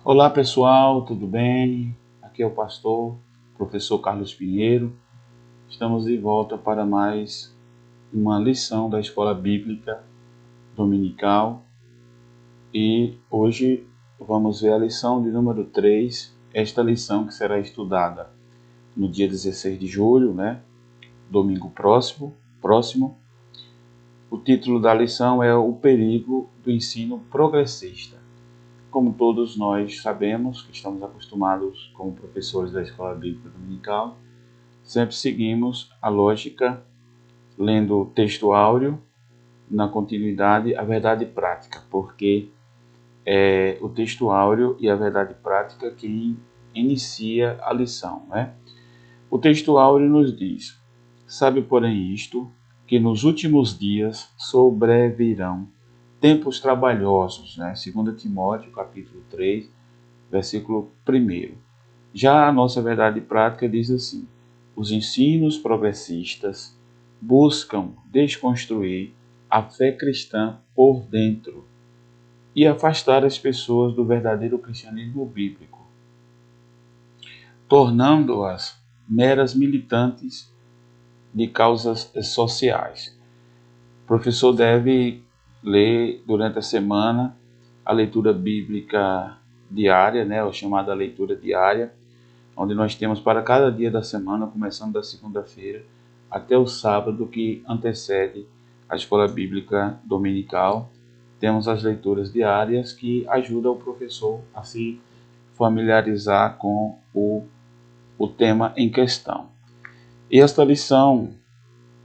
Olá pessoal, tudo bem? Aqui é o pastor, professor Carlos Pinheiro. Estamos de volta para mais uma lição da Escola Bíblica Dominical e hoje vamos ver a lição de número 3, esta lição que será estudada no dia 16 de julho, domingo próximo. O título da lição é O Perigo do Ensino Progressista. Como todos nós sabemos, que estamos acostumados como professores da Escola Bíblica Dominical, sempre seguimos a lógica, lendo o texto áureo, na continuidade, a verdade prática, porque é o texto áureo e a verdade prática que inicia a lição. O texto áureo nos diz: sabe, porém, isto, que nos últimos dias sobrevirão tempos trabalhosos, 2 Timóteo, capítulo 3, versículo 1. Já a nossa verdade prática diz assim: os ensinos progressistas buscam desconstruir a fé cristã por dentro e afastar as pessoas do verdadeiro cristianismo bíblico, tornando-as meras militantes de causas sociais. O professor deve ler durante a semana a leitura bíblica diária, ou chamada leitura diária, onde nós temos para cada dia da semana, começando da segunda-feira até o sábado que antecede a Escola Bíblica Dominical. Temos as leituras diárias que ajudam o professor a se familiarizar com o tema em questão. E esta lição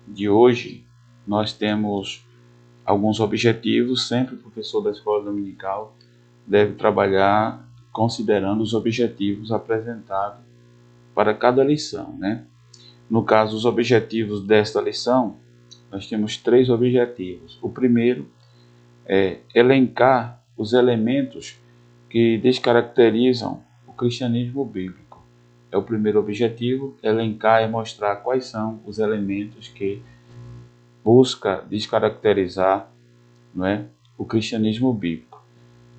de hoje, nós temos alguns objetivos. Sempre o professor da Escola Dominical deve trabalhar considerando os objetivos apresentados para cada lição. No caso, os objetivos desta lição, nós temos 3 objetivos. O primeiro é elencar os elementos que descaracterizam o cristianismo bíblico. É o primeiro objetivo, elencar e mostrar quais são os elementos que busca descaracterizar o cristianismo bíblico.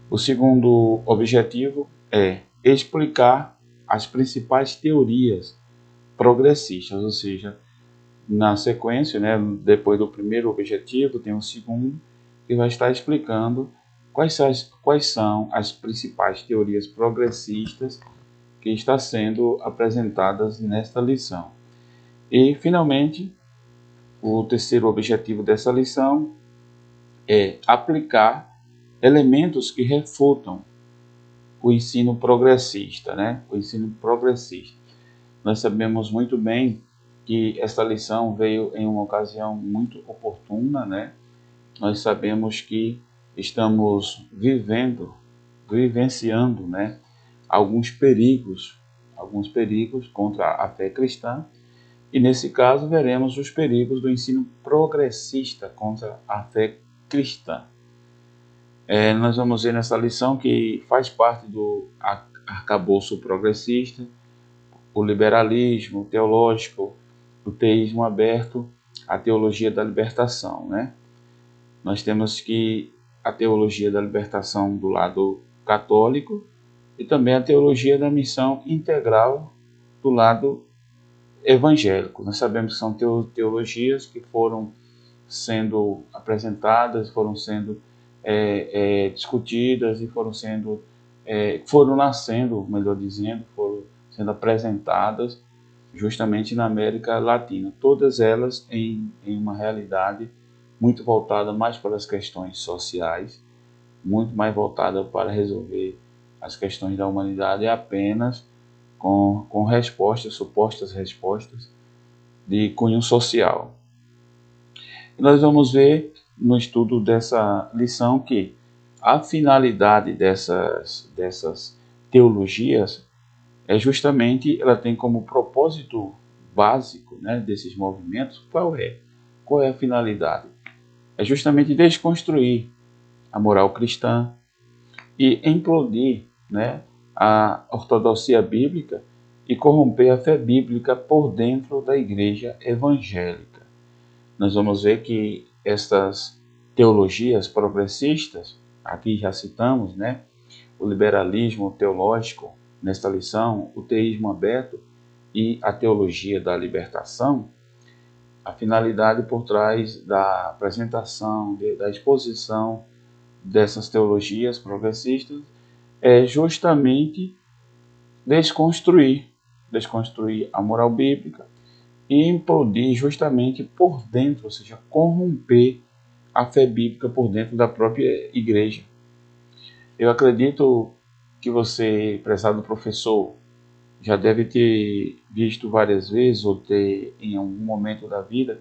O segundo objetivo é explicar as principais teorias progressistas, ou seja, na sequência, depois do primeiro objetivo, tem o segundo, que vai estar explicando quais são as principais teorias progressistas que estão sendo apresentadas nesta lição. E, finalmente, o terceiro objetivo dessa lição é aplicar elementos que refutam o ensino progressista, O ensino progressista. Nós sabemos muito bem que esta lição veio em uma ocasião muito oportuna, Nós sabemos que estamos vivenciando, alguns perigos contra a fé cristã. E nesse caso veremos os perigos do ensino progressista contra a fé cristã. Nós vamos ver nessa lição que faz parte do arcabouço progressista o liberalismo teológico, o teísmo aberto, a teologia da libertação. Nós temos que a teologia da libertação do lado católico e também a teologia da missão integral do lado evangélico. Nós sabemos que são teologias que foram sendo apresentadas, foram sendo discutidas e foram nascendo, melhor dizendo, foram sendo apresentadas justamente na América Latina. Todas elas em uma realidade muito voltada mais para as questões sociais, muito mais voltada para resolver as questões da humanidade apenas com supostas respostas de cunho social. E nós vamos ver no estudo dessa lição que a finalidade dessas teologias é justamente, ela tem como propósito básico, desses movimentos, qual é a finalidade? É justamente desconstruir a moral cristã e implodir, a ortodoxia bíblica e corromper a fé bíblica por dentro da igreja evangélica. Nós vamos ver que essas teologias progressistas, aqui já citamos, o liberalismo teológico nesta lição, o teísmo aberto e a teologia da libertação, a finalidade por trás da apresentação, da exposição dessas teologias progressistas é justamente desconstruir a moral bíblica e implodir justamente por dentro, ou seja, corromper a fé bíblica por dentro da própria igreja. Eu acredito que você, prezado professor, já deve ter visto várias vezes ou ter, em algum momento da vida,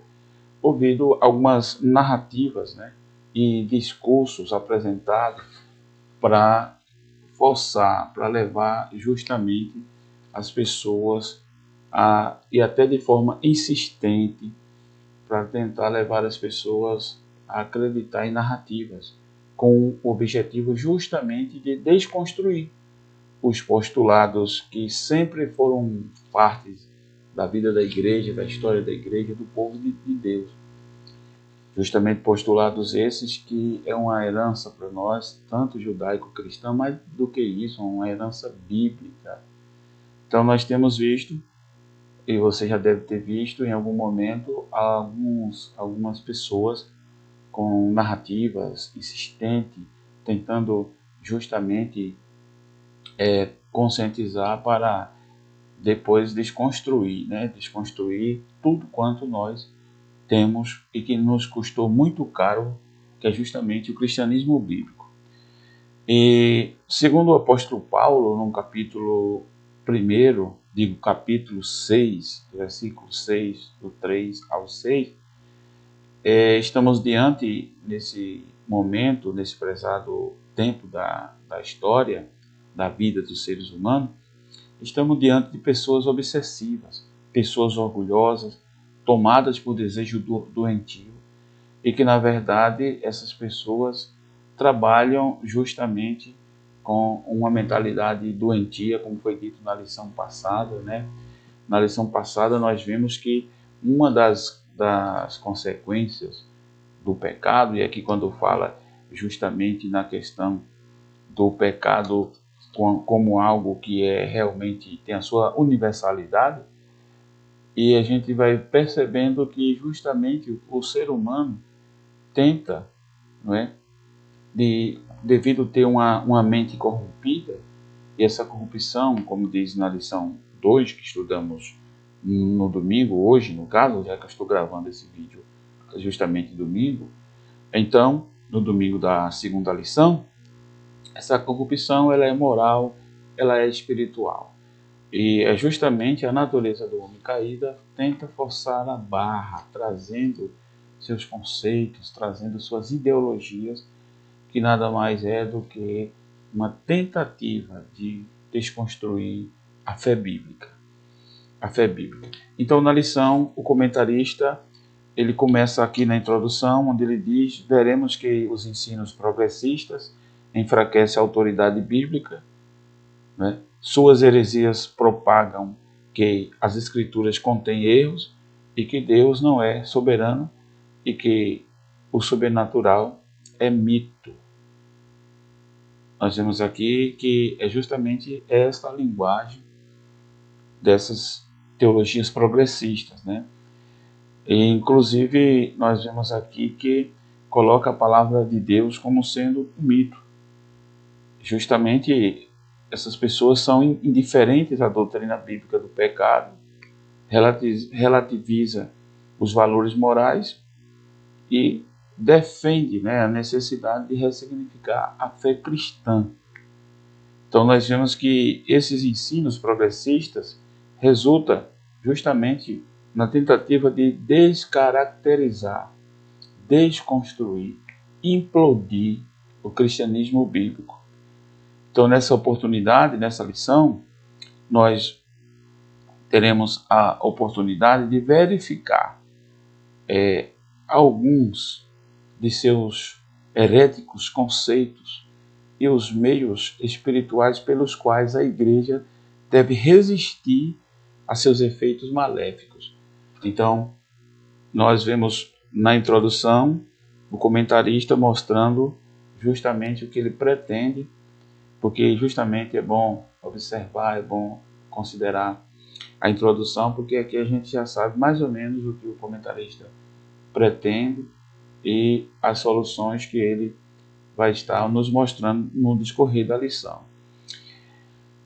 ouvido algumas narrativas, né, e discursos apresentados para forçar, para levar justamente as pessoas e até de forma insistente, para tentar levar as pessoas a acreditar em narrativas, com o objetivo justamente de desconstruir os postulados que sempre foram partes da vida da igreja, da história da igreja, do povo de Deus. Justamente postulados esses que é uma herança para nós, tanto judaico-cristã, mais do que isso, uma herança bíblica. Então nós temos visto, e você já deve ter visto em algum momento, algumas pessoas com narrativas insistentes, tentando justamente conscientizar para depois desconstruir, né? Desconstruir tudo quanto nós temos e que nos custou muito caro, que é justamente o cristianismo bíblico. E segundo o apóstolo Paulo, no capítulo 1, capítulo 6, versículo 6, do 3 ao 6, estamos diante, nesse momento, nesse prezado tempo da história, da vida dos seres humanos, estamos diante de pessoas obsessivas, pessoas orgulhosas, tomadas por desejo doentio, e que, na verdade, essas pessoas trabalham justamente com uma mentalidade doentia, como foi dito na lição passada, né? Na lição passada nós vimos que uma das consequências do pecado, e aqui quando fala justamente na questão do pecado como algo que realmente tem a sua universalidade, e a gente vai percebendo que justamente o ser humano tenta, não é, devido a ter uma mente corrompida, e essa corrupção, como diz na lição 2 que estudamos no domingo, hoje no caso, já que eu estou gravando esse vídeo justamente domingo, então, no domingo da segunda lição, essa corrupção ela é moral, ela é espiritual. E é justamente a natureza do homem caída tenta forçar a barra, trazendo seus conceitos, trazendo suas ideologias, que nada mais é do que uma tentativa de desconstruir a fé bíblica. A fé bíblica. Então, na lição, o comentarista ele começa aqui na introdução, onde ele diz: veremos que os ensinos progressistas enfraquecem a autoridade bíblica, né? Suas heresias propagam que as escrituras contêm erros e que Deus não é soberano e que o sobrenatural é mito. Nós vemos aqui que é justamente esta a linguagem dessas teologias progressistas, né? E, inclusive, nós vemos aqui que coloca a palavra de Deus como sendo um mito. Justamente essas pessoas são indiferentes à doutrina bíblica do pecado, relativiza os valores morais e defende, né, a necessidade de ressignificar a fé cristã. Então nós vemos que esses ensinos progressistas resultam justamente na tentativa de descaracterizar, desconstruir, implodir o cristianismo bíblico. Então, nessa oportunidade, nessa lição, nós teremos a oportunidade de verificar alguns de seus heréticos conceitos e os meios espirituais pelos quais a igreja deve resistir a seus efeitos maléficos. Então, nós vemos na introdução o comentarista mostrando justamente o que ele pretende porque justamente é bom observar, é bom considerar a introdução, porque aqui a gente já sabe mais ou menos o que o comentarista pretende e as soluções que ele vai estar nos mostrando no discorrer da lição.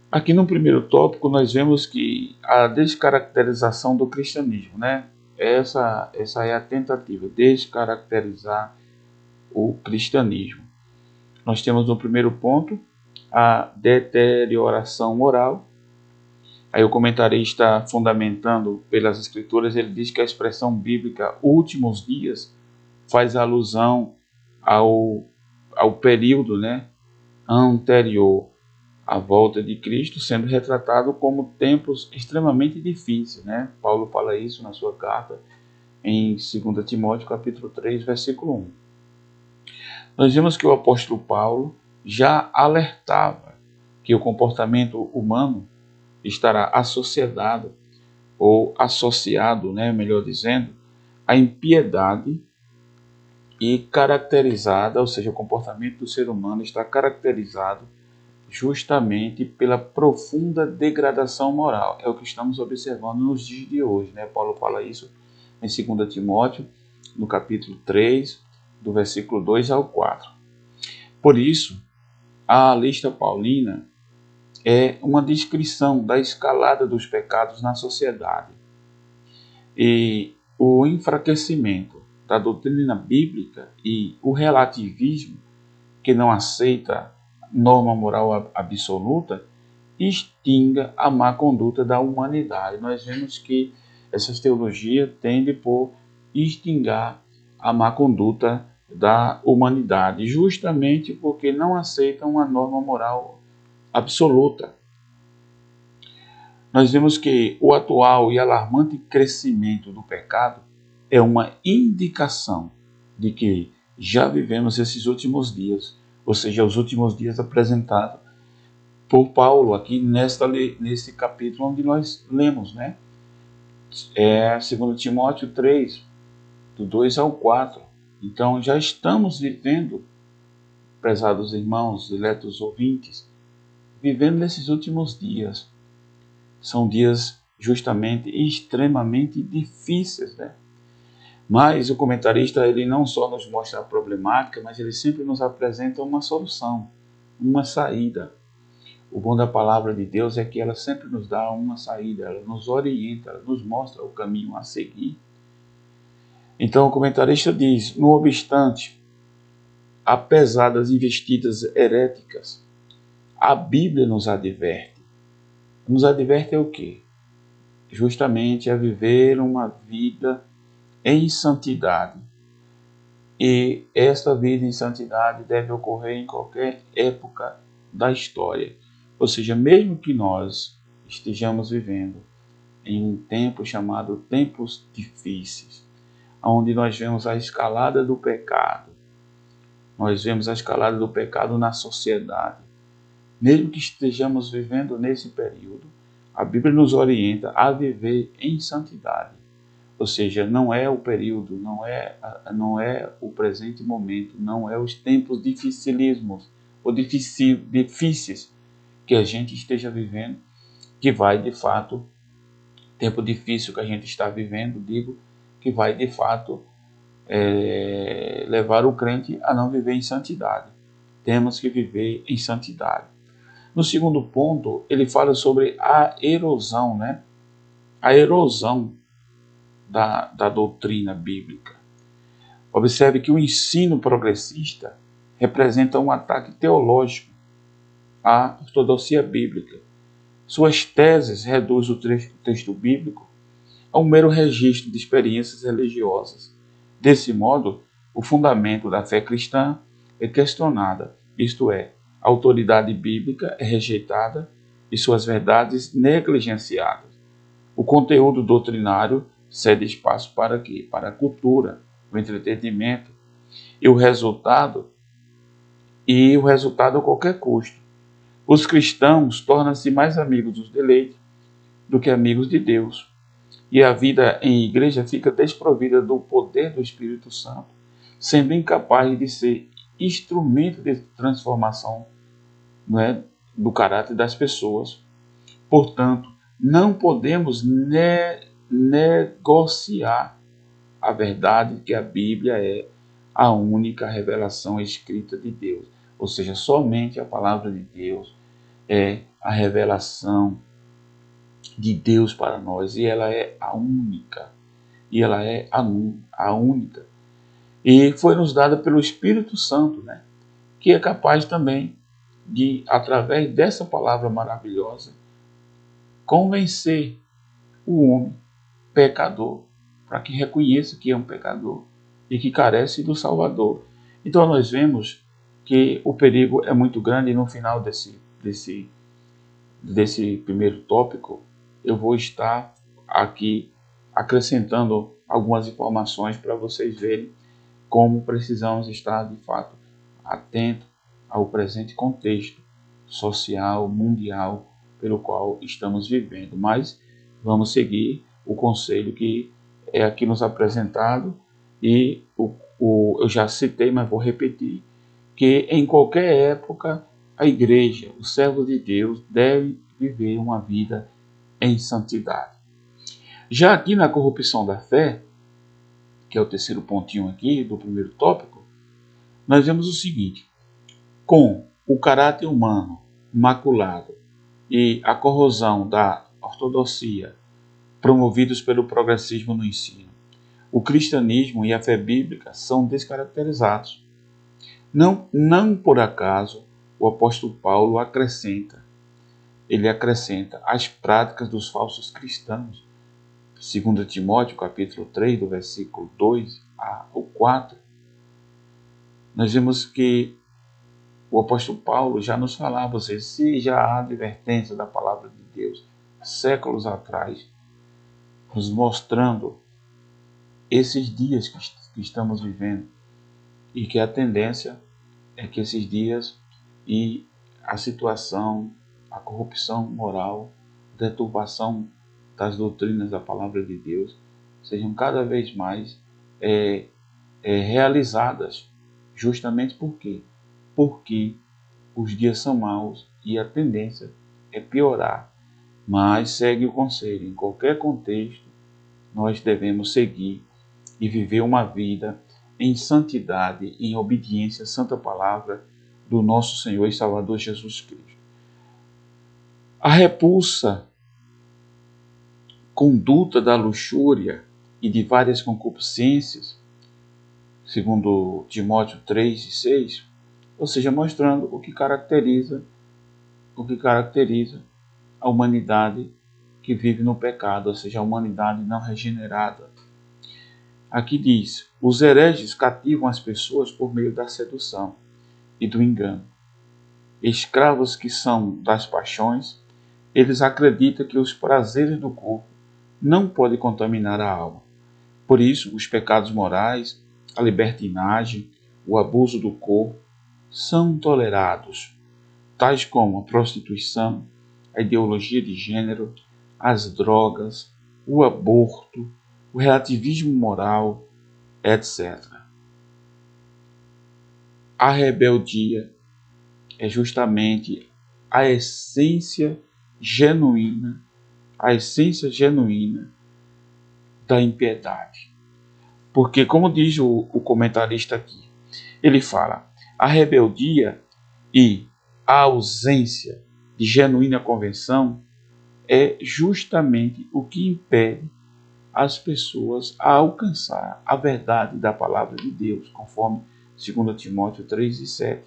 Aqui no primeiro tópico nós vemos que a descaracterização do cristianismo, né? Essa é a tentativa, descaracterizar o cristianismo. Nós temos no primeiro ponto a deterioração moral. Aí o comentarista, fundamentando pelas escrituras, ele diz que a expressão bíblica últimos dias faz alusão ao período, né, anterior à volta de Cristo, sendo retratado como tempos extremamente difíceis, né? Paulo fala isso na sua carta em 2 Timóteo capítulo 3, versículo 1. Nós vemos que o apóstolo Paulo já alertava que o comportamento humano estará associado, ou associado, né, melhor dizendo, à impiedade e caracterizada, ou seja, o comportamento do ser humano está caracterizado justamente pela profunda degradação moral. É o que estamos observando nos dias de hoje, né? Paulo fala isso em 2 Timóteo, no capítulo 3, do versículo 2 ao 4. Por isso, a lista paulina é uma descrição da escalada dos pecados na sociedade e o enfraquecimento da doutrina bíblica e o relativismo, que não aceita norma moral absoluta, extinga a má conduta da humanidade. Nós vemos que essas teologias tendem por extinguir a má conduta da humanidade, justamente porque não aceitam uma norma moral absoluta. Nós vemos que o atual e alarmante crescimento do pecado é uma indicação de que já vivemos esses últimos dias, ou seja, os últimos dias apresentados por Paulo aqui nesse capítulo onde nós lemos, né? É 2 Timóteo 3, do 2 ao 4. Então já estamos vivendo, prezados irmãos, diletos ouvintes, vivendo nesses últimos dias. São dias justamente extremamente difíceis, né? Mas o comentarista, ele não só nos mostra a problemática, mas ele sempre nos apresenta uma solução, uma saída. O bom da palavra de Deus é que ela sempre nos dá uma saída, ela nos orienta, ela nos mostra o caminho a seguir. Então o comentarista diz: no obstante, apesar das investidas heréticas, a Bíblia nos adverte. Nos adverte o quê? Justamente a viver uma vida em santidade. E esta vida em santidade deve ocorrer em qualquer época da história. Ou seja, mesmo que nós estejamos vivendo em um tempo chamado tempos difíceis, onde nós vemos a escalada do pecado, nós vemos a escalada do pecado na sociedade, mesmo que estejamos vivendo nesse período, a Bíblia nos orienta a viver em santidade. Ou seja, não é o período, não é o presente momento, não é os tempos dificílimos ou difíceis que a gente esteja vivendo, que vai de fato, tempo difícil que a gente está vivendo, digo, que vai de fato levar o crente a não viver em santidade. Temos que viver em santidade. No segundo ponto, ele fala sobre a erosão, né? A erosão da doutrina bíblica. Observe que o ensino progressista representa um ataque teológico à ortodoxia bíblica. Suas teses reduzem o texto bíblico a um mero registro de experiências religiosas. Desse modo, o fundamento da fé cristã é questionada, isto é, a autoridade bíblica é rejeitada e suas verdades negligenciadas. O conteúdo doutrinário cede espaço para quê? Para a cultura, o entretenimento e o resultado a qualquer custo. Os cristãos tornam-se mais amigos dos deleites do que amigos de Deus. E a vida em igreja fica desprovida do poder do Espírito Santo, sendo incapaz de ser instrumento de transformação não é, do caráter das pessoas. Portanto, não podemos negociar a verdade que a Bíblia é a única revelação escrita de Deus. Ou seja, somente a palavra de Deus é a revelação de Deus para nós. E ela é a única. E ela é a única. E foi nos dada pelo Espírito Santo, né? Que é capaz também de, através dessa palavra maravilhosa, convencer o homem pecador, para que reconheça que é um pecador e que carece do Salvador. Então nós vemos que o perigo é muito grande, e no final desse primeiro tópico eu vou estar aqui acrescentando algumas informações para vocês verem como precisamos estar de fato atentos ao presente contexto social, mundial, pelo qual estamos vivendo. Mas vamos seguir o conselho que é aqui nos apresentado, e eu já citei, mas vou repetir, que em qualquer época a igreja, o servo de Deus, deve viver uma vida em santidade. Já aqui na corrupção da fé, que é o terceiro pontinho aqui do primeiro tópico, nós vemos o seguinte: com o caráter humano maculado e a corrosão da ortodoxia promovidos pelo progressismo no ensino, o cristianismo e a fé bíblica são descaracterizados. Não por acaso o apóstolo Paulo acrescenta as práticas dos falsos cristãos. 2 Timóteo capítulo 3, do versículo 2 ao 4, nós vemos que o apóstolo Paulo já nos falava, se já há advertência da palavra de Deus séculos atrás, nos mostrando esses dias que estamos vivendo, e que a tendência é que esses dias e a situação, a corrupção moral, a deturpação das doutrinas da palavra de Deus sejam cada vez mais realizadas. Justamente por quê? Porque os dias são maus e a tendência é piorar. Mas segue o conselho: em qualquer contexto nós devemos seguir e viver uma vida em santidade, em obediência à santa palavra do nosso Senhor e Salvador Jesus Cristo. A repulsa conduta da luxúria e de várias concupiscências, segundo Timóteo 3 e 6, ou seja, mostrando o que caracteriza a humanidade que vive no pecado, ou seja, a humanidade não regenerada. Aqui diz: os hereges cativam as pessoas por meio da sedução e do engano. Escravos que são das paixões, eles acreditam que os prazeres do corpo não podem contaminar a alma. Por isso, os pecados morais, a libertinagem, o abuso do corpo são tolerados, tais como a prostituição, a ideologia de gênero, as drogas, o aborto, o relativismo moral, etc. A rebeldia é justamente a essência genuína da impiedade. Porque, como diz o comentarista aqui, ele fala: a rebeldia e a ausência de genuína conversão é justamente o que impede as pessoas a alcançar a verdade da palavra de Deus, conforme 2 Timóteo 3 e 7.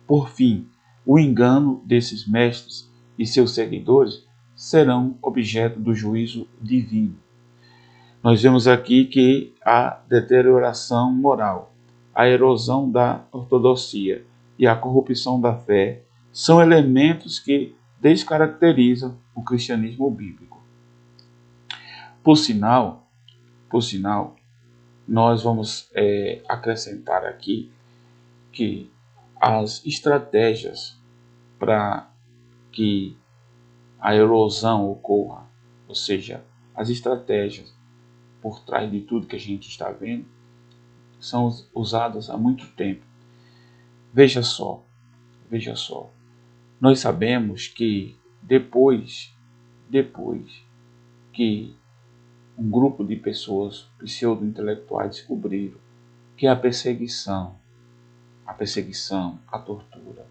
Por fim, o engano desses mestres e seus seguidores serão objeto do juízo divino. Nós vemos aqui que a deterioração moral, a erosão da ortodoxia e a corrupção da fé são elementos que descaracterizam o cristianismo bíblico. Por sinal, nós vamos acrescentar aqui que as estratégias para que a erosão ocorra, ou seja, as estratégias por trás de tudo que a gente está vendo, são usadas há muito tempo. Veja só. Nós sabemos que depois que um grupo de pessoas pseudo-intelectuais descobriram que a perseguição, a tortura,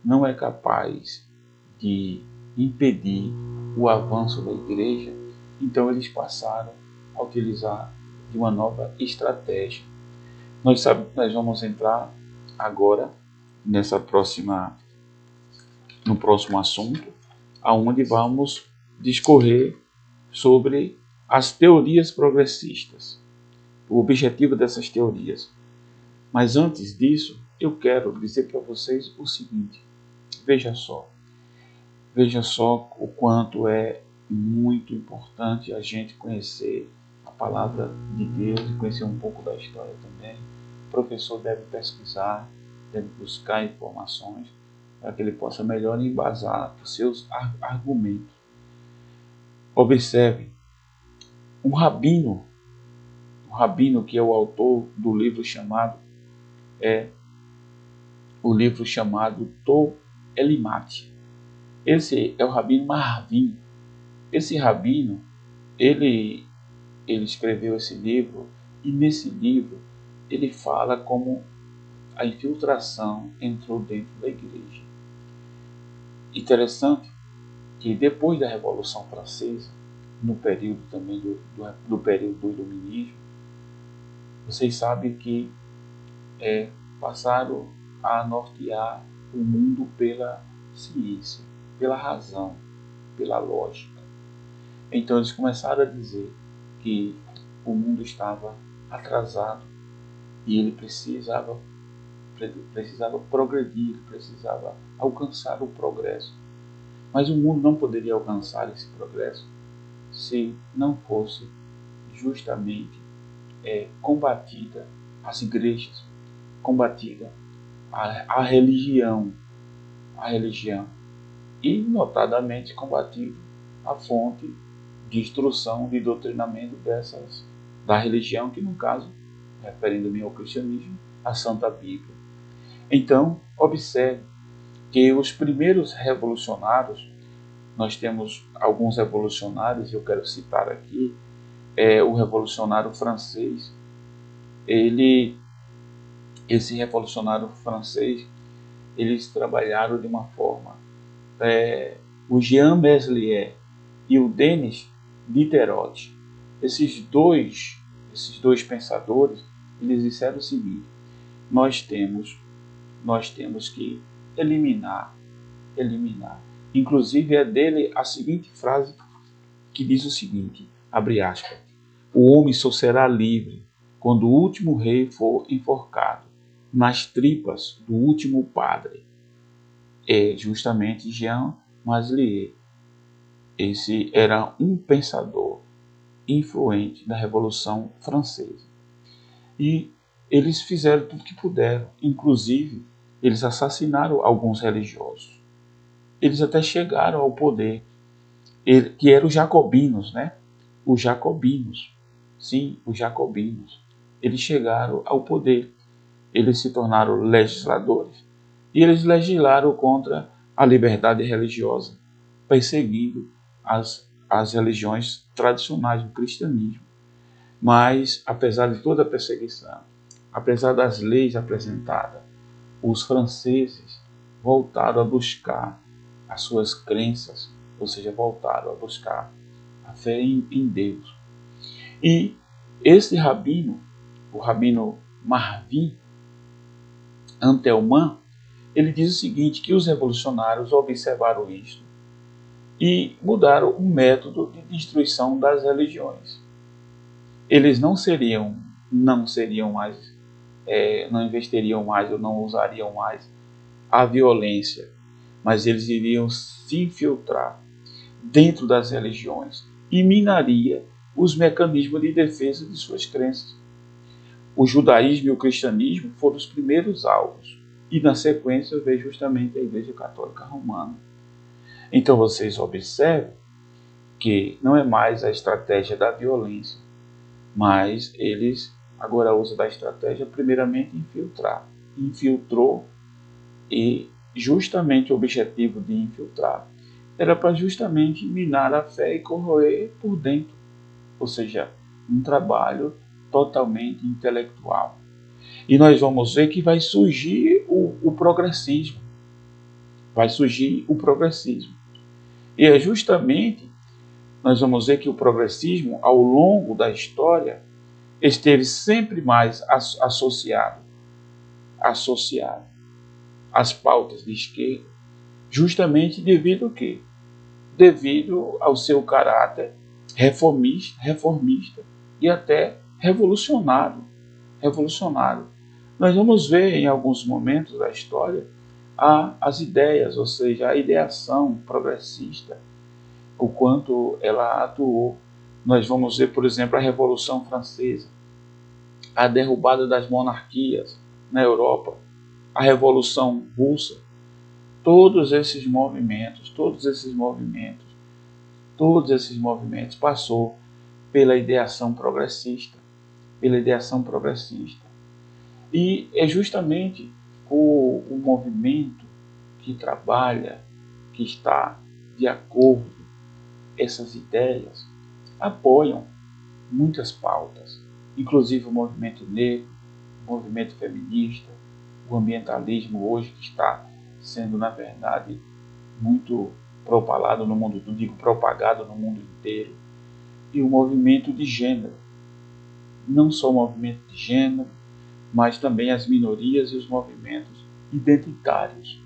não é capaz de impedir o avanço da igreja, então eles passaram a utilizar de uma nova estratégia. Nós vamos entrar agora no próximo assunto, aonde vamos discorrer sobre as teorias progressistas, o objetivo dessas teorias. Mas antes disso, eu quero dizer para vocês o seguinte: veja só o quanto é muito importante a gente conhecer a palavra de Deus e conhecer um pouco da história também. O professor deve pesquisar, deve buscar informações para que ele possa melhor embasar os seus argumentos. Observe, um rabino que é o autor do livro chamado Tor Elimat. Esse é o rabino Marvin. Esse rabino, ele escreveu esse livro, e nesse livro ele fala como a infiltração entrou dentro da igreja. Interessante que depois da Revolução Francesa, no período também do período do Iluminismo, vocês sabem que passaram a nortear o mundo pela ciência, pela razão, pela lógica. Então eles começaram a dizer que o mundo estava atrasado e ele precisava progredir, precisava alcançar o progresso. Mas o mundo não poderia alcançar esse progresso se não fosse justamente combatida as igrejas, combatida a religião, e notadamente combatido a fonte de instrução, de doutrinamento da religião, que no caso, referindo-me ao cristianismo, a Santa Bíblia. Então, observe que os primeiros revolucionários, nós temos alguns revolucionários, eu quero citar aqui, o revolucionário francês. Esse revolucionário francês, eles trabalharam de uma forma, o Jean Meslier e o Denis Diderot, esses dois pensadores, eles disseram o seguinte: nós temos que eliminar. Inclusive é dele a seguinte frase que diz o seguinte, abre aspas: o homem só será livre quando o último rei for enforcado nas tripas do último padre. É justamente Jean Meslier. Esse era um pensador influente da Revolução Francesa. E eles fizeram tudo o que puderam. Inclusive, eles assassinaram alguns religiosos. Eles até chegaram ao poder, que eram os jacobinos, né? Os jacobinos. Sim, os jacobinos. Eles chegaram ao poder. Eles se tornaram legisladores e eles legislaram contra a liberdade religiosa, perseguindo as religiões tradicionais do cristianismo. Mas, apesar de toda a perseguição, apesar das leis apresentadas, os franceses voltaram a buscar as suas crenças, ou seja, voltaram a buscar a fé em Deus. E esse rabino, o rabino Marvin Antelman, ele diz o seguinte, que os revolucionários observaram isto e mudaram o método de destruição das religiões. Eles não investiriam mais ou não usariam mais a violência, mas eles iriam se infiltrar dentro das religiões e minaria os mecanismos de defesa de suas crenças. O judaísmo e o cristianismo foram os primeiros alvos, e na sequência veio justamente a Igreja Católica Romana. Então vocês observam que não é mais a estratégia da violência, mas eles agora usam da estratégia primeiramente infiltrar. Infiltrou e justamente o objetivo de infiltrar era para justamente minar a fé e corroer por dentro, ou seja, um trabalho totalmente intelectual. E nós vamos ver que vai surgir o progressismo, vai surgir o progressismo. E é justamente, nós vamos ver que o progressismo, ao longo da história, esteve sempre mais associado às pautas de esquerda, justamente devido ao quê? Devido ao seu caráter reformista e até revolucionário. Nós vamos ver em alguns momentos da história as ideias, ou seja, a ideação progressista, o quanto ela atuou. Nós vamos ver, por exemplo, a Revolução Francesa, a derrubada das monarquias na Europa, a Revolução Russa, todos esses movimentos passou pela ideação progressista, E é justamente o movimento que trabalha, que está de acordo, essas ideias apoiam muitas pautas, inclusive o movimento negro, o movimento feminista, o ambientalismo hoje que está sendo, na verdade, muito propagado no mundo, não digo propagado no mundo inteiro, e o movimento de gênero. Não só o movimento de gênero, mas também as minorias e os movimentos identitários.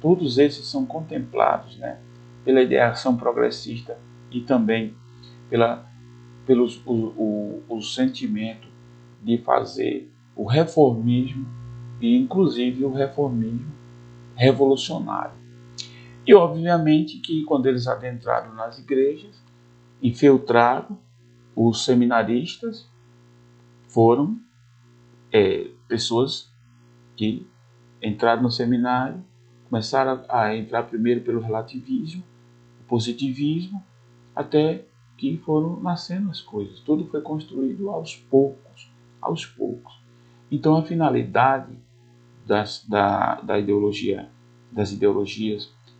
Todos esses são contemplados, pela ideação progressista e também pelo sentimento de fazer o reformismo e inclusive o reformismo revolucionário. E obviamente que quando eles adentraram nas igrejas, infiltraram os seminaristas, foram pessoas que entraram no seminário, começaram a entrar primeiro pelo relativismo, o positivismo, até que foram nascendo as coisas. Tudo foi construído aos poucos. Então a finalidade das ideologias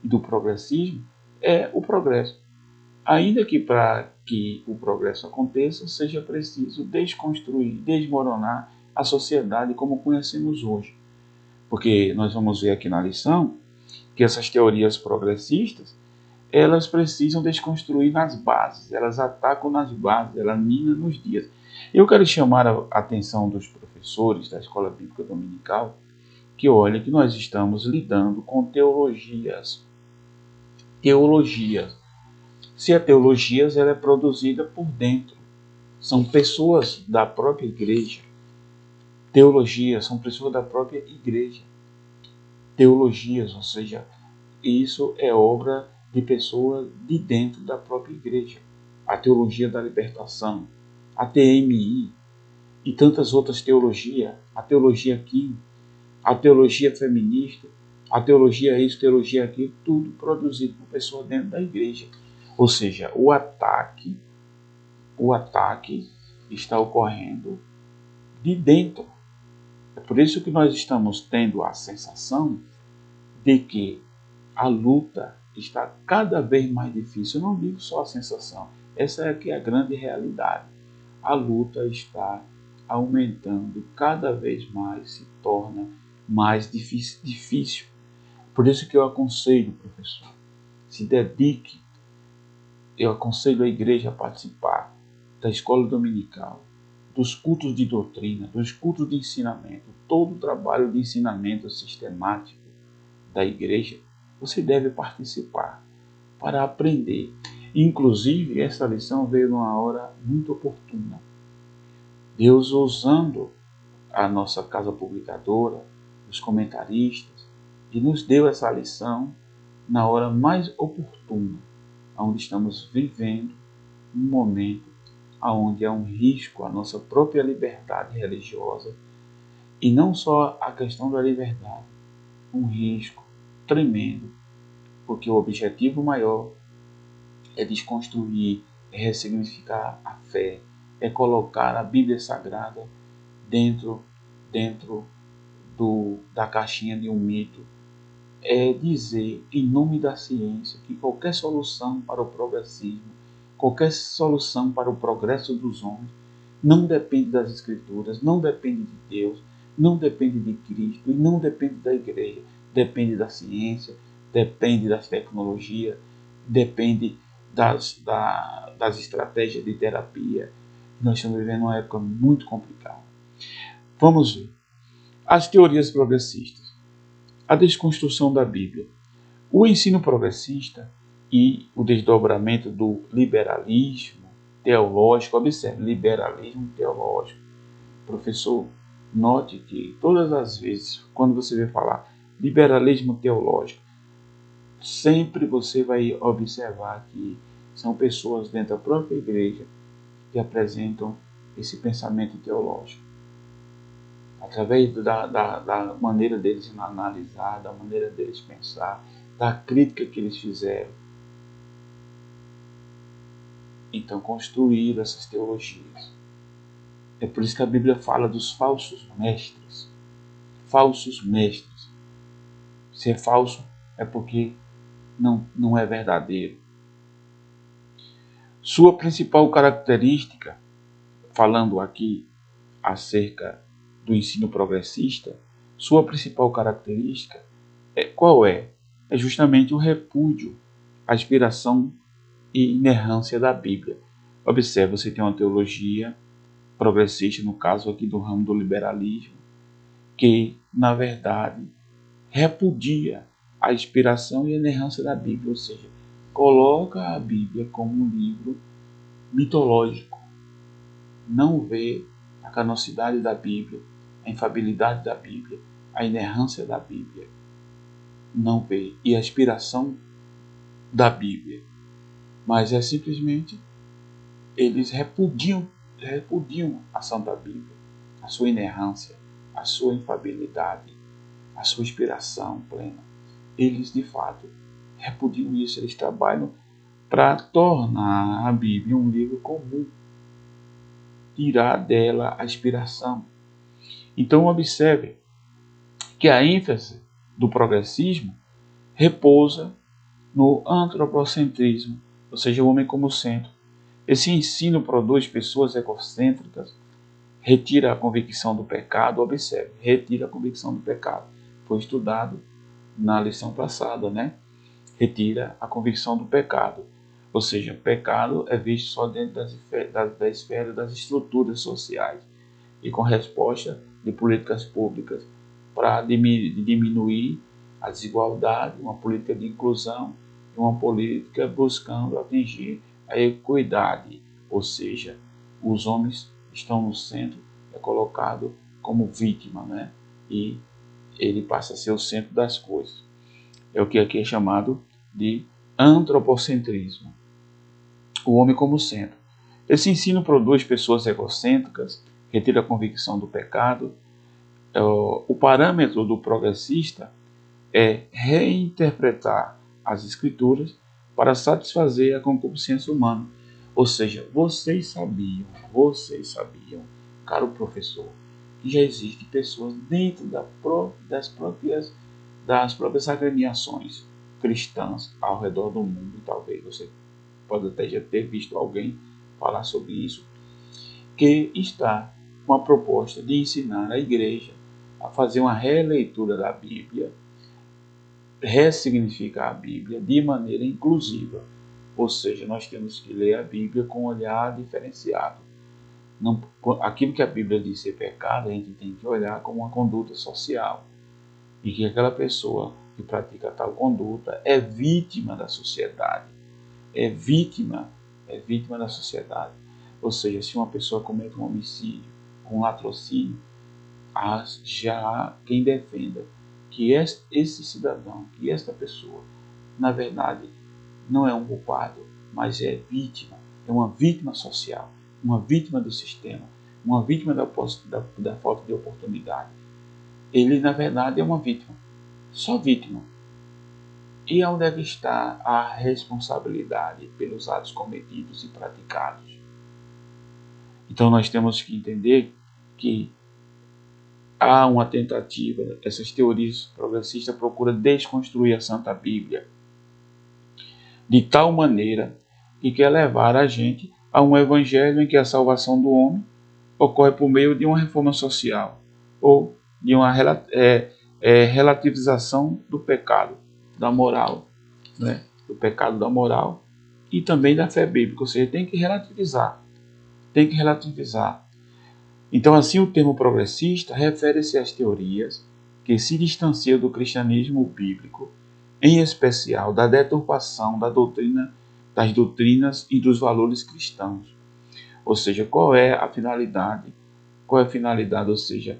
e do progressismo é o progresso. Ainda que para que o progresso aconteça, seja preciso desconstruir, desmoronar a sociedade como conhecemos hoje. Porque nós vamos ver aqui na lição que essas teorias progressistas, elas precisam desconstruir nas bases, elas atacam nas bases, elas minam nos dias. Eu quero chamar a atenção dos professores da Escola Bíblica Dominical que olhem que nós estamos lidando com teologias. Se é teologias, ela é produzida por dentro. São pessoas da própria igreja. Teologias são pessoas da própria igreja. Teologias, ou seja, isso é obra de pessoas de dentro da própria igreja. A teologia da libertação, a TMI e tantas outras teologias, a teologia Kim, a teologia feminista, a teologia isso, teologia aquilo, tudo produzido por pessoas dentro da igreja. Ou seja, o ataque está ocorrendo de dentro. É por isso que nós estamos tendo a sensação de que a luta está cada vez mais difícil. Eu não digo só a sensação, essa é que é a grande realidade. A luta está aumentando, cada vez mais se torna mais difícil. Por isso que eu aconselho, professor, se dedique. Eu aconselho a igreja a participar da escola dominical, dos cultos de doutrina, dos cultos de ensinamento, todo o trabalho de ensinamento sistemático da igreja, você deve participar para aprender. Inclusive, essa lição veio numa hora muito oportuna. Deus usando a nossa casa publicadora, os comentaristas, e nos deu essa lição na hora mais oportuna, onde estamos vivendo um momento onde é um risco à nossa própria liberdade religiosa, e não só a questão da liberdade, um risco tremendo, porque o objetivo maior é desconstruir, é ressignificar a fé, é colocar a Bíblia Sagrada dentro da caixinha de um mito, dizer, em nome da ciência, que qualquer solução para o progressismo, qualquer solução para o progresso dos homens, não depende das Escrituras, não depende de Deus, não depende de Cristo e não depende da igreja. Depende da ciência, depende das tecnologias, depende das estratégias de terapia. Nós estamos vivendo uma época muito complicada. Vamos ver. As teorias progressistas. A desconstrução da Bíblia. O ensino progressista e o desdobramento do liberalismo teológico. Observe, liberalismo teológico. Professor, note que todas as vezes, quando você vai falar liberalismo teológico, sempre você vai observar que são pessoas dentro da própria igreja que apresentam esse pensamento teológico. Através da maneira deles analisar, da maneira deles pensar, da crítica que eles fizeram. Então construíram essas teologias. É por isso que a Bíblia fala dos falsos mestres. Falsos mestres. Se é falso, é porque não é verdadeiro. Sua principal característica, falando aqui acerca do ensino progressista, sua principal característica qual é? É justamente o repúdio à inspiração e inerrância da Bíblia. Observe, você tem uma teologia progressista, no caso aqui do ramo do liberalismo, que, na verdade, repudia a inspiração e a inerrância da Bíblia, ou seja, coloca a Bíblia como um livro mitológico, não vê a canocidade da Bíblia, a infabilidade da Bíblia, a inerrância da Bíblia, não vê, e a inspiração da Bíblia, mas é simplesmente eles repudiam a Santa Bíblia, a sua inerrância, a sua infabilidade, a sua inspiração plena. Eles, de fato, repudiam isso, eles trabalham para tornar a Bíblia um livro comum, tirar dela a inspiração. Então, observe que a ênfase do progressismo repousa no antropocentrismo, ou seja, o homem como centro. Esse ensino produz pessoas egocêntricas, retira a convicção do pecado, observe, retira a convicção do pecado. Foi estudado na lição passada, né? Retira a convicção do pecado. Ou seja, o pecado é visto só dentro da esfera das estruturas sociais e com resposta de políticas públicas para diminuir a desigualdade, uma política de inclusão, uma política buscando atingir a equidade, ou seja, os homens estão no centro, é colocado como vítima, né? E ele passa a ser o centro das coisas. É o que aqui é chamado de antropocentrismo. O homem como centro. Esse ensino produz pessoas egocêntricas, retira a convicção do pecado. O parâmetro do progressista é reinterpretar as escrituras para satisfazer a concupiscência humana. Ou seja, vocês sabiam, caro professor, que já existem pessoas dentro das próprias agremiações cristãs ao redor do mundo. Talvez você pode até já ter visto alguém falar sobre isso, que está com a proposta de ensinar a igreja a fazer uma releitura da Bíblia, ressignificar a Bíblia de maneira inclusiva. Ou seja, nós temos que ler a Bíblia com um olhar diferenciado. Não, aquilo que a Bíblia diz ser pecado, a gente tem que olhar como uma conduta social. E que aquela pessoa que pratica tal conduta é vítima da sociedade. É vítima da sociedade. Ou seja, se uma pessoa comete um homicídio, um latrocínio, já há quem defenda que esse cidadão, que esta pessoa, na verdade, não é um culpado, mas é vítima, é uma vítima social, uma vítima do sistema, uma vítima da falta de oportunidade. Ele, na verdade, é uma vítima, só vítima. E onde é que está a responsabilidade pelos atos cometidos e praticados? Então nós temos que entender que há uma tentativa, essas teorias progressistas procuram desconstruir a Santa Bíblia de tal maneira que quer levar a gente a um evangelho em que a salvação do homem ocorre por meio de uma reforma social ou de uma relativização do pecado, da moral, né? Do pecado, da moral e também da fé bíblica, ou seja, tem que relativizar, Então, assim, o termo progressista refere-se às teorias que se distanciam do cristianismo bíblico, em especial da deturpação das doutrinas e dos valores cristãos. Ou seja, qual é a finalidade? Qual é a finalidade? Ou seja,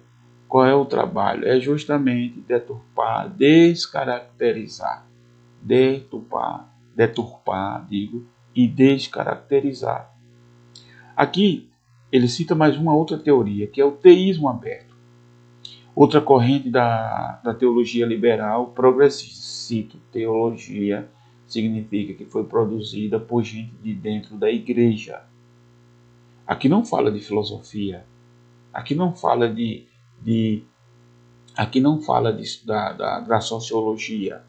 qual é o trabalho? É justamente deturpar, descaracterizar, deturpar, e descaracterizar. Aqui ele cita mais uma outra teoria, que é o teísmo aberto. Outra corrente da teologia liberal progressista. Cito, teologia significa que foi produzida por gente de dentro da igreja. Aqui não fala de filosofia, aqui não fala da sociologia,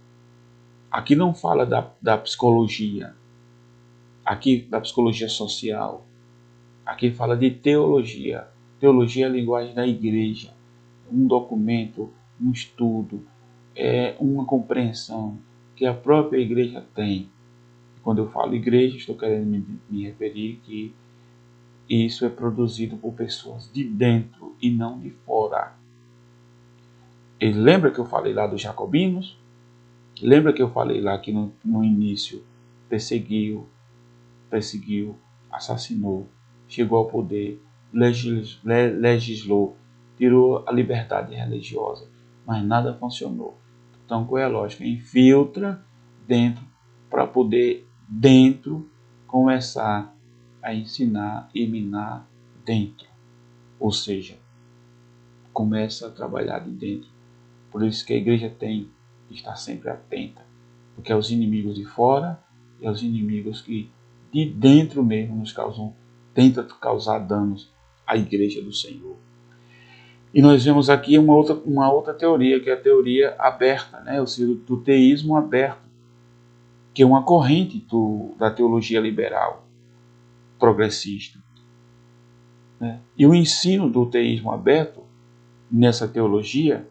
aqui não fala da psicologia, aqui da psicologia social, aqui fala de teologia. Teologia é a linguagem da igreja, um documento, um estudo, uma compreensão que a própria igreja tem. Quando eu falo igreja, estou querendo me referir que isso é produzido por pessoas de dentro e não de fora. E lembra que eu falei lá dos jacobinos? Lembra que eu falei lá que no início perseguiu, assassinou, chegou ao poder, legislou, tirou a liberdade religiosa, mas nada funcionou. Então, qual é a lógica? Infiltra dentro para poder dentro começar a ensinar e minar dentro. Ou seja, começa a trabalhar de dentro. Por isso que a igreja tem que estar sempre atenta, porque é os inimigos de fora e é os inimigos que de dentro mesmo tentam causar danos à igreja do Senhor. E nós vemos aqui uma outra teoria, que é a teoria aberta, né? Ou seja, do teísmo aberto, que é uma corrente da teologia liberal progressista. Né? E o ensino do teísmo aberto nessa teologia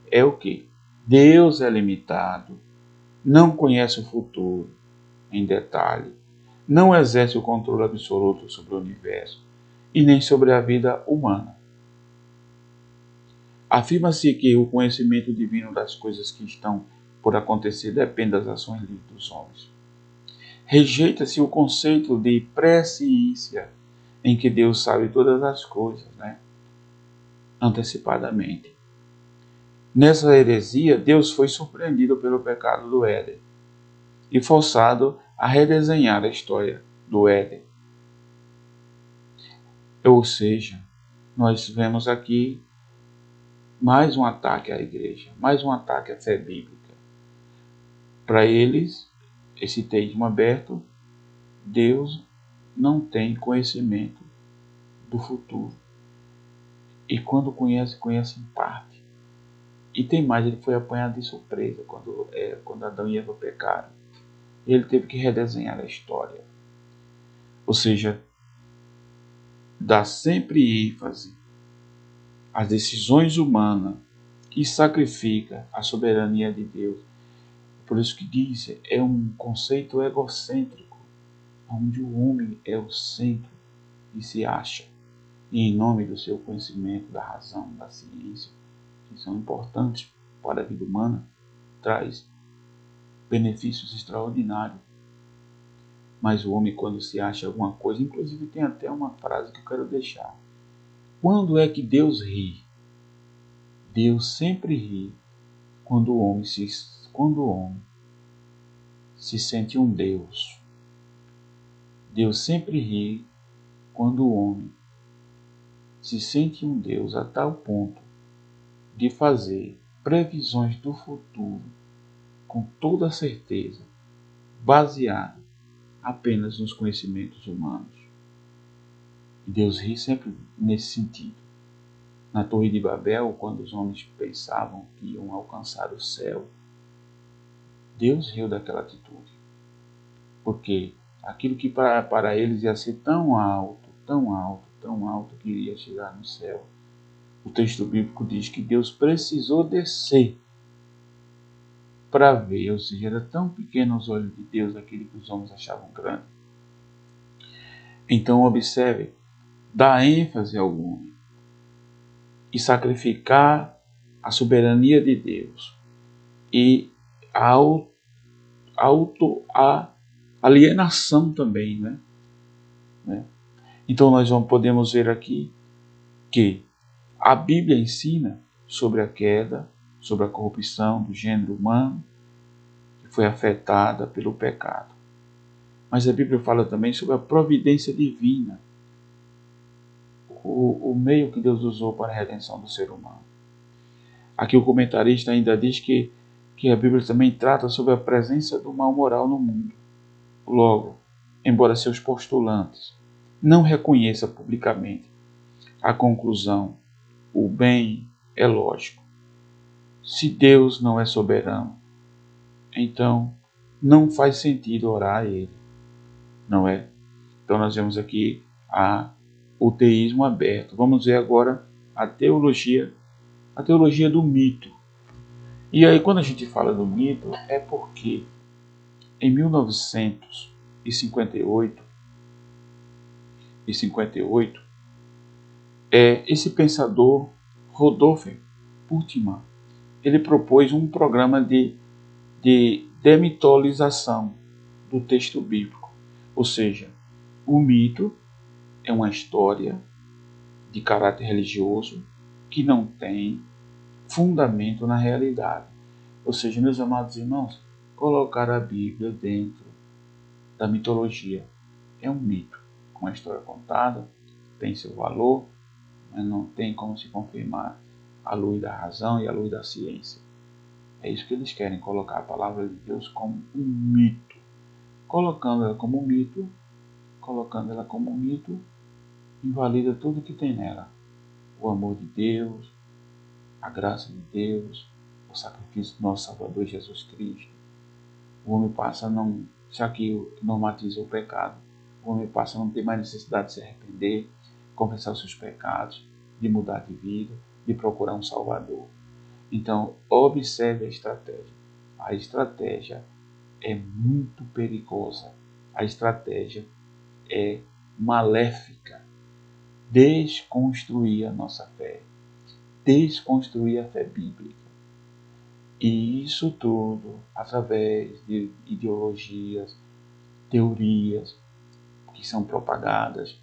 é o quê? Deus é limitado, não conhece o futuro em detalhe, não exerce o controle absoluto sobre o universo e nem sobre a vida humana. Afirma-se que o conhecimento divino das coisas que estão por acontecer depende das ações livres dos homens. Rejeita-se o conceito de presciência, em que Deus sabe todas as coisas, né? Antecipadamente. Nessa heresia, Deus foi surpreendido pelo pecado do Éden e forçado a redesenhar a história do Éden. Ou seja, nós vemos aqui mais um ataque à igreja, mais um ataque à fé bíblica. Para eles, esse teísmo aberto, Deus não tem conhecimento do futuro. E quando conhece em parte. E tem mais, ele foi apanhado de surpresa quando Adão e Eva pecaram. Ele teve que redesenhar a história. Ou seja, dá sempre ênfase às decisões humanas e sacrifica a soberania de Deus. Por isso que diz, é um conceito egocêntrico, onde o homem é o centro e se acha. E em nome do seu conhecimento, da razão, da ciência, que são importantes para a vida humana, traz benefícios extraordinários. Mas o homem, quando se acha alguma coisa, inclusive tem até uma frase que eu quero deixar. Quando é que Deus ri? Deus sempre ri quando o homem se sente um Deus. Deus sempre ri quando o homem se sente um Deus a tal ponto de fazer previsões do futuro com toda certeza, baseado apenas nos conhecimentos humanos. E Deus ri sempre nesse sentido. na Torre de Babel, quando os homens pensavam que iam alcançar o céu, Deus riu daquela atitude. Porque aquilo que para eles ia ser tão alto, tão alto, tão alto que iria chegar no céu, o texto bíblico diz que Deus precisou descer para ver, ou seja, era tão pequeno aos olhos de Deus aquilo que os homens achavam grande. Então observe, dá ênfase ao homem e sacrificar a soberania de Deus e a alienação também, né? Então nós podemos ver aqui que a Bíblia ensina sobre a queda, sobre a corrupção do gênero humano, que foi afetada pelo pecado. Mas a Bíblia fala também sobre a providência divina, o meio que Deus usou para a redenção do ser humano. Aqui o comentarista ainda diz que a Bíblia também trata sobre a presença do mal moral no mundo. Logo, embora seus postulantes não reconheçam publicamente a conclusão, o bem é lógico. Se Deus não é soberano, então não faz sentido orar a Ele, não é? Então nós vemos aqui o teísmo aberto. Vamos ver agora a teologia do mito. E aí quando a gente fala do mito, é porque em 1958, esse pensador Rodolph Bultmann, ele propôs um programa de demitologização do texto bíblico. Ou seja, o mito é uma história de caráter religioso que não tem fundamento na realidade. Ou seja, meus amados irmãos, colocar a Bíblia dentro da mitologia é um mito. Uma história contada tem seu valor, mas não tem como se confirmar à luz da razão e à luz da ciência. É isso que eles querem, colocar a palavra de Deus como um mito. Colocando ela como um mito, invalida tudo que tem nela. O amor de Deus, a graça de Deus, o sacrifício do nosso Salvador Jesus Cristo. O homem passa a não, já que normatiza o pecado, o homem passa a não ter mais necessidade de se arrepender, confessar os seus pecados, de mudar de vida, de procurar um Salvador. Então, observe a estratégia. A estratégia é muito perigosa. A estratégia é maléfica. Desconstruir a nossa fé. Desconstruir a fé bíblica. E isso tudo através de ideologias, teorias que são propagadas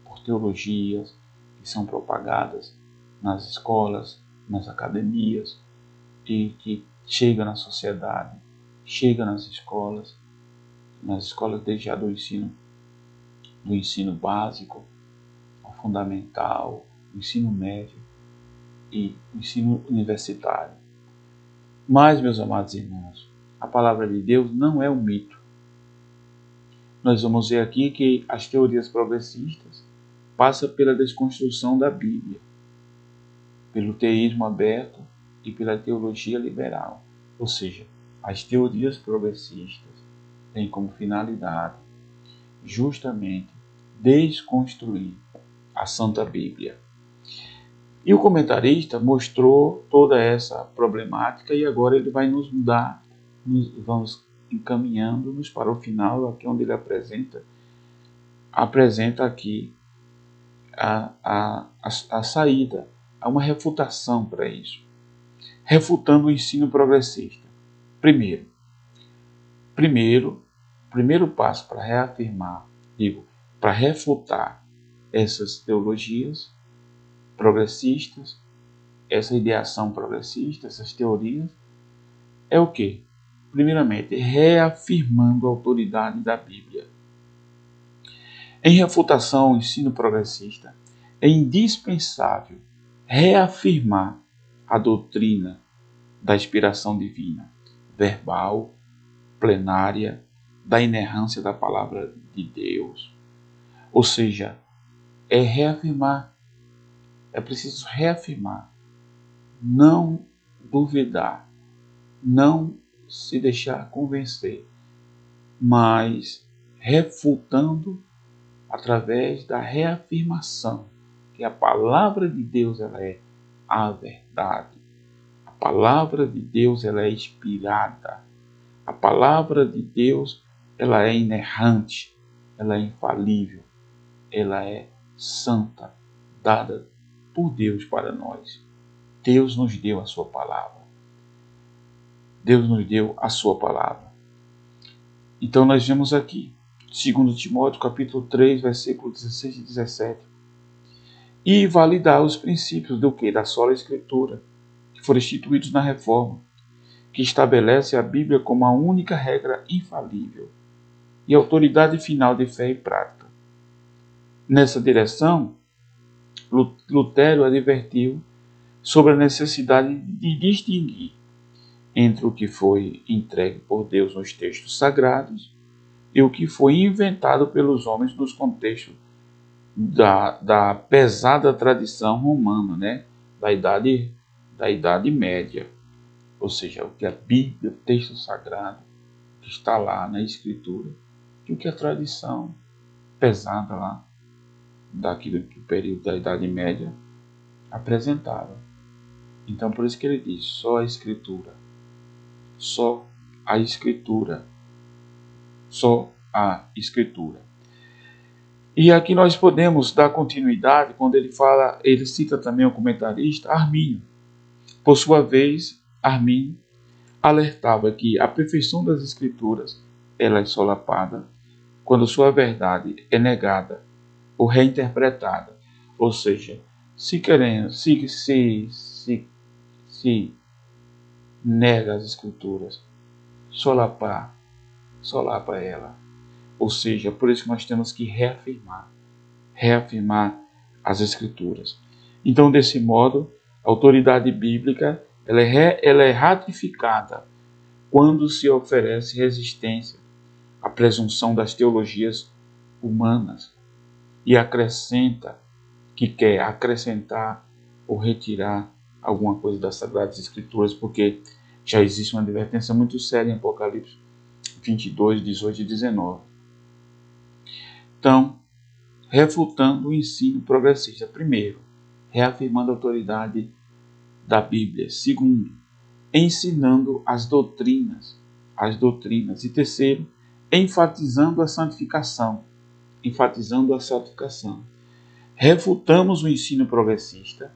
por teologias, que são propagadas nas escolas, nas academias e que chega na sociedade, chega nas escolas desde já do ensino básico, ao fundamental, o ensino médio e o ensino universitário. Mas, meus amados irmãos, a palavra de Deus não é um mito. Nós vamos ver aqui que as teorias progressistas passam pela desconstrução da Bíblia, pelo teísmo aberto e pela teologia liberal. Ou seja, as teorias progressistas têm como finalidade justamente desconstruir a Santa Bíblia. E o comentarista mostrou toda essa problemática e agora ele vai nos dar, vamos encaminhando-nos para o final, aqui onde ele apresenta aqui a saída, há uma refutação para isso. Refutando o ensino progressista. Primeiro passo para reafirmar, para refutar essas teologias progressistas, essa ideação progressista, essas teorias, é o quê? Primeiramente, reafirmando a autoridade da Bíblia. Em refutação ao ensino progressista, é indispensável reafirmar a doutrina da inspiração divina, verbal, plenária, da inerrância da palavra de Deus. Ou seja, é reafirmar É preciso reafirmar, não duvidar, não se deixar convencer, mas refutando através da reafirmação que a palavra de Deus ela é a verdade. A palavra de Deus ela é inspirada. A palavra de Deus ela é inerrante, ela é infalível, ela é santa, dada por Deus para nós. Deus nos deu a sua palavra. Deus nos deu a sua palavra. Então nós vemos aqui, 2 Timóteo capítulo 3, versículos 16 e 17. E validar os princípios do que? Da sola Escritura, que foram instituídos na Reforma, que estabelece a Bíblia como a única regra infalível e autoridade final de fé e prática. Nessa direção, Lutero advertiu sobre a necessidade de distinguir entre o que foi entregue por Deus nos textos sagrados e o que foi inventado pelos homens nos contextos da pesada tradição romana, né? da Idade Média. Ou seja, o que a Bíblia, o texto sagrado, que está lá na Escritura, e o que a tradição pesada lá, daquilo que o período da Idade Média apresentava. Então, por isso que ele diz, só a Escritura, só a Escritura, só a Escritura. E aqui nós podemos dar continuidade quando ele fala, ele cita também o comentarista Arminio. Por sua vez, Arminio alertava que a perfeição das Escrituras ela é solapada quando sua verdade é negada ou reinterpretada. Ou seja, se nega as Escrituras, solapa ela. Ou seja, por isso que nós temos que reafirmar as Escrituras. Então, desse modo, a autoridade bíblica ela é ratificada quando se oferece resistência à presunção das teologias humanas e acrescenta que quer acrescentar ou retirar alguma coisa das Sagradas Escrituras, porque já existe uma advertência muito séria em Apocalipse 22, 18 e 19. Então, refutando o ensino progressista. Primeiro, reafirmando a autoridade da Bíblia. Segundo, ensinando as doutrinas. E terceiro, enfatizando a santificação. Refutamos o ensino progressista,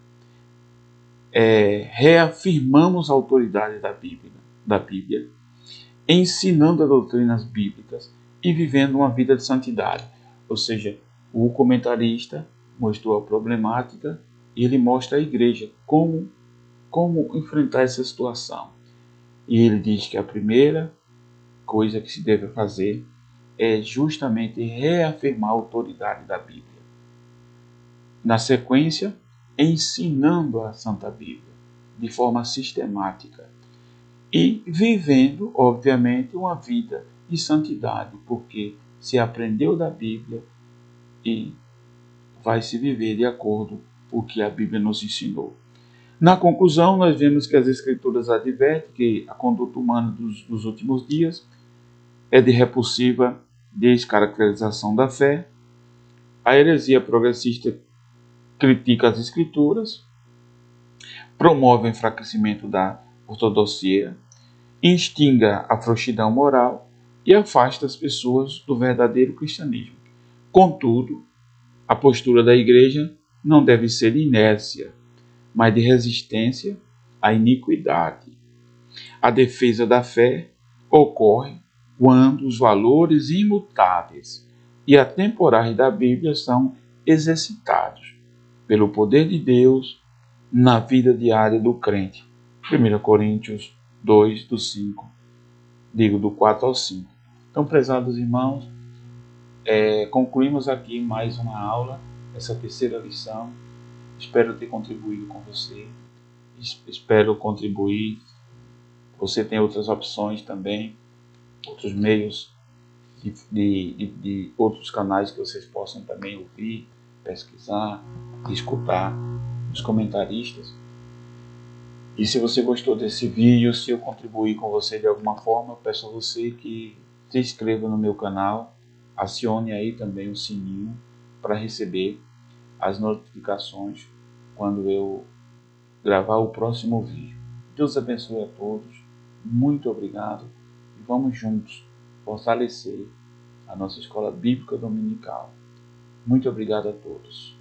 reafirmamos a autoridade da Bíblia, ensinando as doutrinas bíblicas e vivendo uma vida de santidade. Ou seja, o comentarista mostrou a problemática e ele mostra à igreja como enfrentar essa situação. E ele diz que a primeira coisa que se deve fazer é justamente reafirmar a autoridade da Bíblia. Na sequência, ensinando a Santa Bíblia de forma sistemática e vivendo, obviamente, uma vida de santidade, porque se aprendeu da Bíblia e vai se viver de acordo com o que a Bíblia nos ensinou. Na conclusão, nós vemos que as Escrituras advertem que a conduta humana dos últimos dias é de repulsiva descaracterização da fé. A heresia progressista critica as Escrituras, promove o enfraquecimento da ortodoxia, instiga a frouxidão moral e afasta as pessoas do verdadeiro cristianismo. Contudo, a postura da Igreja não deve ser de inércia, mas de resistência à iniquidade. A defesa da fé ocorre quando os valores imutáveis e atemporais da Bíblia são exercitados pelo poder de Deus na vida diária do crente. 1 Coríntios 2, do 4 ao 5. Então, prezados irmãos, concluímos aqui mais uma aula, essa terceira lição. Espero ter contribuído com você. Espero contribuir. Você tem outras opções também, outros meios de outros canais que vocês possam também ouvir, pesquisar, escutar. os comentaristas. E se você gostou desse vídeo, se eu contribuir com você de alguma forma, eu peço a você que se inscreva no meu canal, acione aí também o sininho para receber as notificações quando eu gravar o próximo vídeo. Deus abençoe a todos, muito obrigado e vamos juntos fortalecer a nossa escola bíblica dominical. Muito obrigado a todos.